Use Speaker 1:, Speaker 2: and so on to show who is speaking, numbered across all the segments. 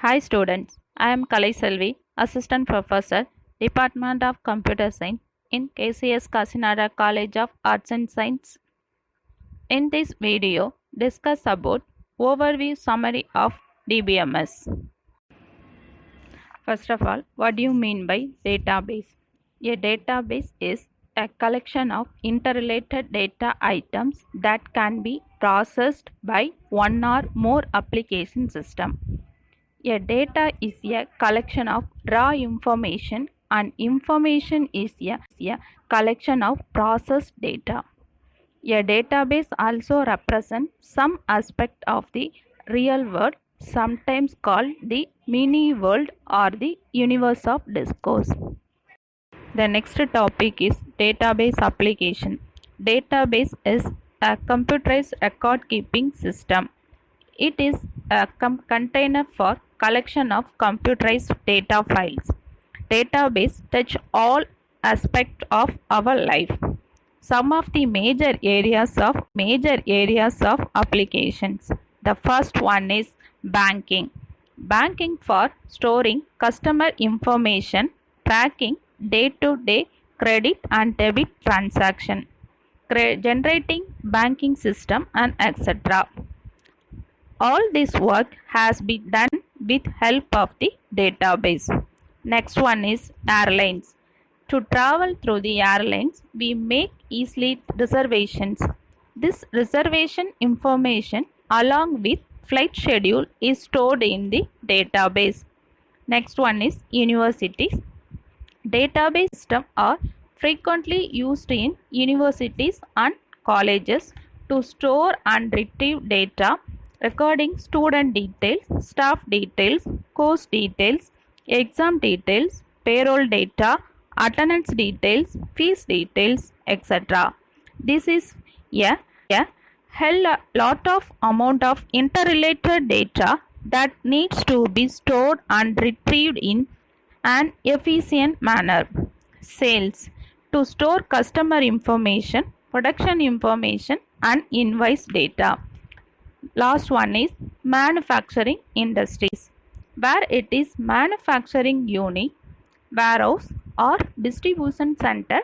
Speaker 1: Hi students, I am Kalai Selvi, Assistant Professor, Department of Computer Science in KCS Kasinada College of Arts and Science. In this video, discuss about overview summary of DBMS. First of all, what do you mean by database? A database is a collection of interrelated data items that can be processed by one or more application system. A data is a collection of raw information and information is a collection of processed data. A database also represents some aspect of the real world, sometimes called the mini world or the universe of discourse. The next topic is database application. Database is a computerized record keeping system. It is a container for collection of computerized data files. Database touch all aspects of our life. Some of the major areas of applications. The first one is banking. Banking for storing customer information, tracking day-to-day credit and debit transaction, generating banking system and etc. All this work has been done with help of the database. Next one is airlines. To travel through the airlines, we make easily reservations. This reservation information along with flight schedule is stored in the database. Next one is universities. Database systems are frequently used in universities and colleges to store and retrieve data recording student details, staff details, course details, exam details, payroll data, attendance details, fees details, etc. This is a hell lot of amount of interrelated data that needs to be stored and retrieved in an efficient manner. Sales. To store customer information, production information and invoice data. Last one is manufacturing industries, where it is manufacturing unit, warehouse or distribution center.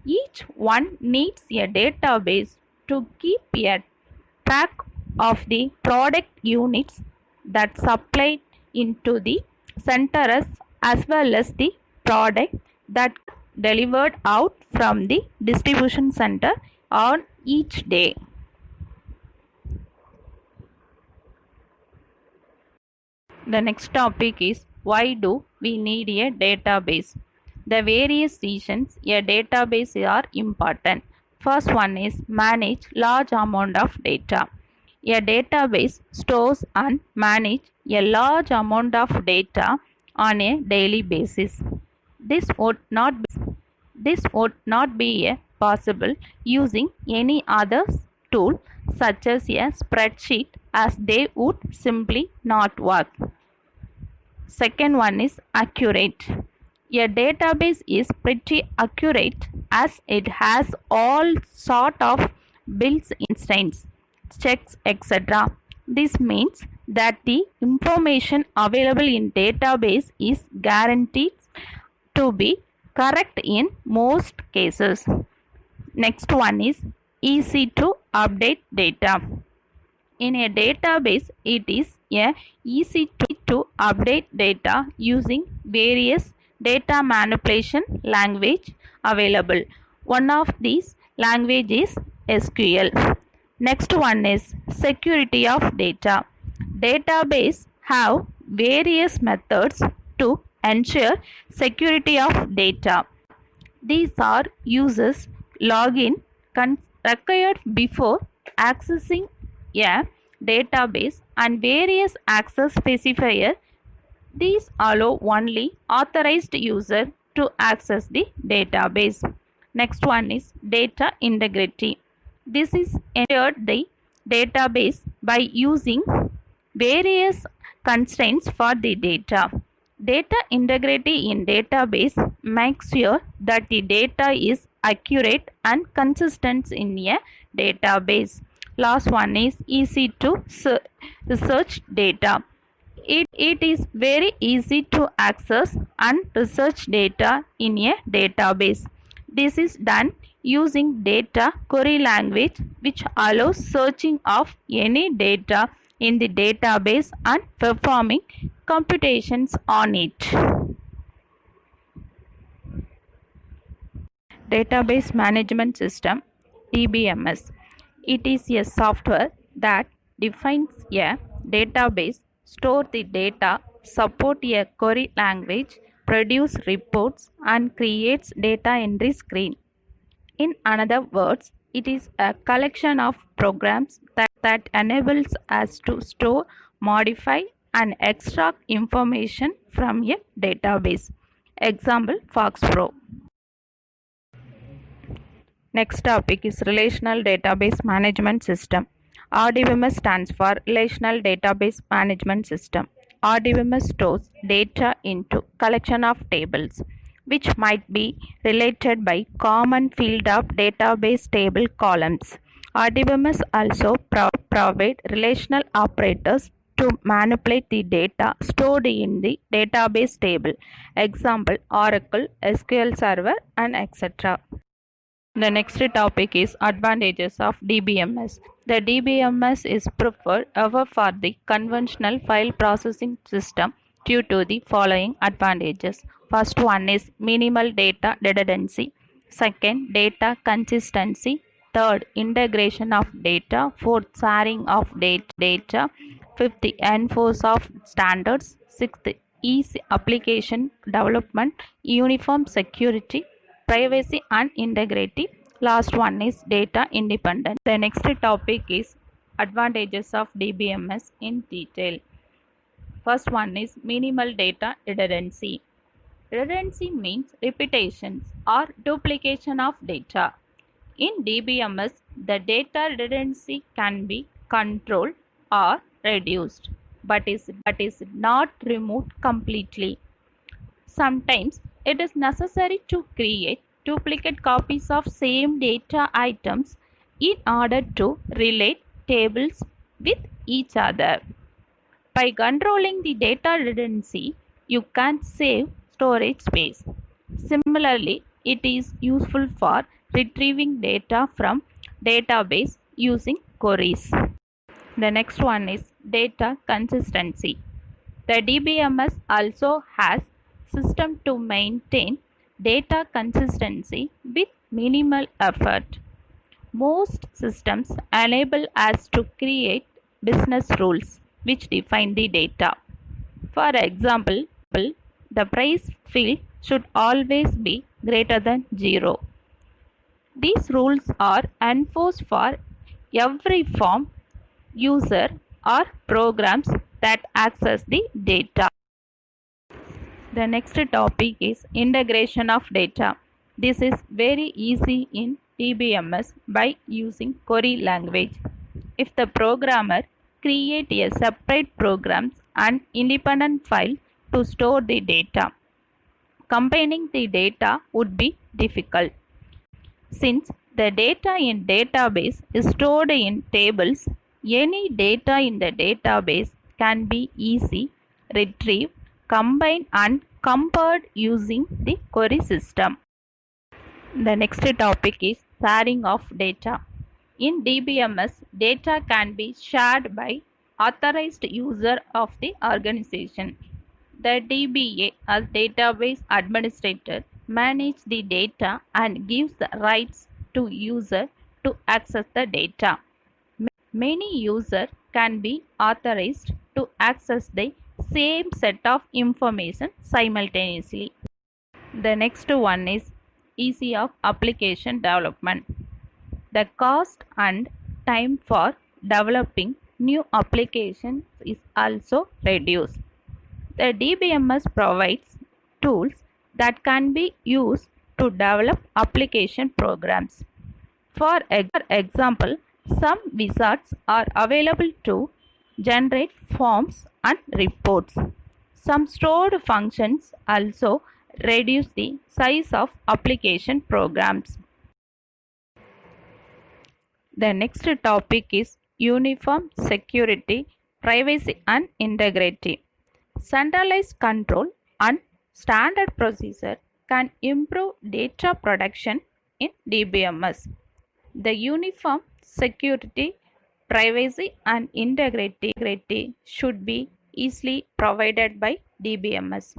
Speaker 1: Each one needs a database to keep a track of the product units that supply into the center as well as the product that delivered out from the distribution center on each day. The next topic is why do we need a database? The various reasons a database are important. First one is manage large amount of data. A database stores and manages a large amount of data on a daily basis. This would not be possible using any other tool such as a spreadsheet, as they would simply not work. Second one is accurate. A database is pretty accurate as it has all sort of built instance, checks, etc. This means that the information available in database is guaranteed to be correct in most cases. Next one is easy to update data. In a database, it is easy to update data using various data manipulation language available. One of these language is SQL. Next one is security of data. Database have various methods to ensure security of data. These are users login required before accessing a database and various access specifier. These allow only authorized user to access the database. Next one is data integrity. This is ensured the database by using various constraints for the data. Data integrity in database makes sure that the data is accurate and consistent in a database. Last one is easy to search data. It is very easy to access and research data in a database. This is done using data query language, which allows searching of any data in the database and performing computations on it. Database Management System (DBMS). It is a software that defines a database, store the data, support a query language, produce reports, and creates data entry screen. In other words, it is a collection of programs that enables us to store, modify, and extract information from a database. Example, FoxPro. Next topic is Relational Database Management System. RDBMS stands for Relational Database Management System. RDBMS stores data into collection of tables, which might be related by common field of database table columns. RDBMS also provide relational operators to manipulate the data stored in the database table. Example, Oracle, SQL Server, and etc. The next topic is advantages of DBMS. The DBMS is preferred over for the conventional file processing system due to the following advantages. First one is minimal data redundancy. Second, data consistency. Third, integration of data. Fourth, sharing of data. Fifth, enforce of standards. Sixth, easy application development. Uniform security, privacy and integrity. Last one is data independence. The next topic is advantages of DBMS in detail. First one is minimal data redundancy. Redundancy means repetitions or duplication of data. In DBMS, the data redundancy can be controlled or reduced, but is not removed completely. Sometimes it is necessary to create duplicate copies of same data items in order to relate tables with each other. By controlling the data redundancy, you can save storage space. Similarly, it is useful for retrieving data from database using queries. The next one is data consistency. The DBMS also has system to maintain data consistency with minimal effort. Most systems enable us to create business rules which define the data. For example, the price field should always be greater than 0. These rules are enforced for every form, user, or programs that access the data. The next topic is integration of data. This is very easy in DBMS by using query language. If the programmer create a separate programs and independent file to store the data, combining the data would be difficult. Since the data in database is stored in tables, any data in the database can be easy retrieved, combined and compared using the query system. The next topic is sharing of data. In DBMS, data can be shared by authorized user of the organization. The DBA, as database administrator, manages the data and gives the rights to user to access the data. Many users can be authorized to access the same set of information simultaneously. The next one is ease of application development. The cost and time for developing new applications is also reduced. The DBMS provides tools that can be used to develop application programs. For example, some wizards are available to generate forms and reports. Some stored functions also reduce the size of application programs. The next topic is uniform security, privacy and integrity. Centralized control and standard procedure can improve data protection in DBMS. The uniform security, privacy, and integrity should be easily provided by DBMS.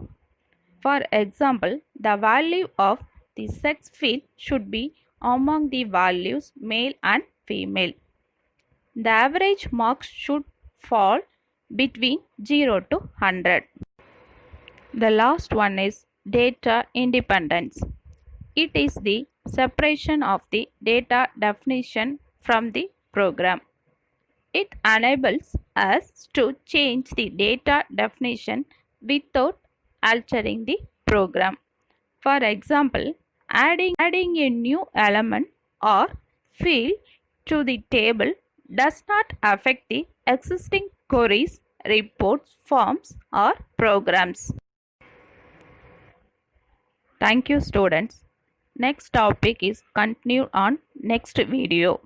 Speaker 1: For example, the value of the sex field should be among the values male and female. The average marks should fall between 0 to 100. The last one is data independence. It is the separation of the data definition from the program. It enables us to change the data definition without altering the program. For example, adding a new element or field to the table does not affect the existing queries, reports, forms, or programs. Thank you, students. Next topic is continued on next video.